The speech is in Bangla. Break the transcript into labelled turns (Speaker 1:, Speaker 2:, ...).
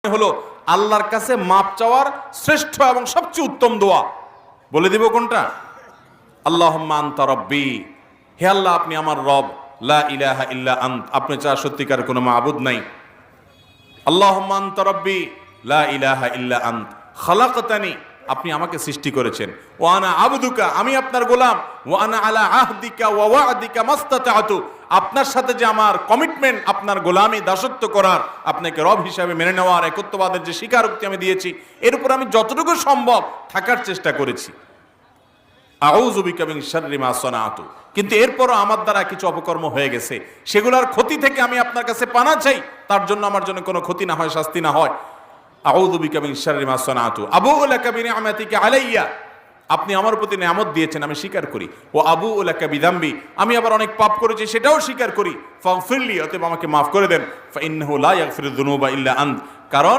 Speaker 1: হলো আল্লাহর কাছে মাপ চাওয়ার শ্রেষ্ঠ এবং সবচেয়ে উত্তম দোয়া। বলে দিব কোনটা? আল্লাহুম্মা আনতা রাব্বি, হে আল্লাহ আপনি আমার রব, লা ইলাহা ইল্লা আন্ত, আপনি ছাড়া সত্যিকার কোনো মাবুদ নাই। আল্লাহুম্মা আনতা রাব্বি লা ইলাহা ইল্লা আন্ত খালাকতানি, আপনি আমাকে সৃষ্টি করেছেন। ওয়া আনা আবদুকা, আমি আপনার গোলাম। ওয়া আনা আলা আহদিকা ওয়া ওয়া'দিকা মাস্তাতা'তু, আপনার সাথে যে আমার কমিটমেন্ট, আপনার গোলামি দাসত্ব করার, আপনাকে রব হিসাবে মেনে নেওয়ার, একত্ববাদের যে স্বীকারোক্তি আমি দিয়েছি, এর উপর আমি যতটুকু সম্ভব থাকার চেষ্টা করেছি। আউযু বিকা মিন শাররি মা সানাতু, কিন্তু এরপরও আমার দ্বারা কিছু অপকর্ম হয়ে গেছে, সেগুলোর ক্ষতি থেকে আমি আপনার কাছে পানা চাই, তার জন্য আমার জন্য কোনো ক্ষতি না হয়, শাস্তি না হয়। আউযু বিকা মিন শাররি মা সানাতু আবুউ লাকা বিনি'মাতিকা আলাইয়া, আপনি আমার প্রতি নিয়ামত দিয়েছেন, আমি স্বীকার করি। ও আবুউ লাকা বিযামবি, আমি আবার অনেক পাপ করেছি, সেটাও স্বীকার করি। ফাগফিরলি, অতএব আমাকে মাফ করে দেন। ফাইন্নাহু লা ইয়াগফিরুয যুনুবা ইল্লা আন্ত, কারণ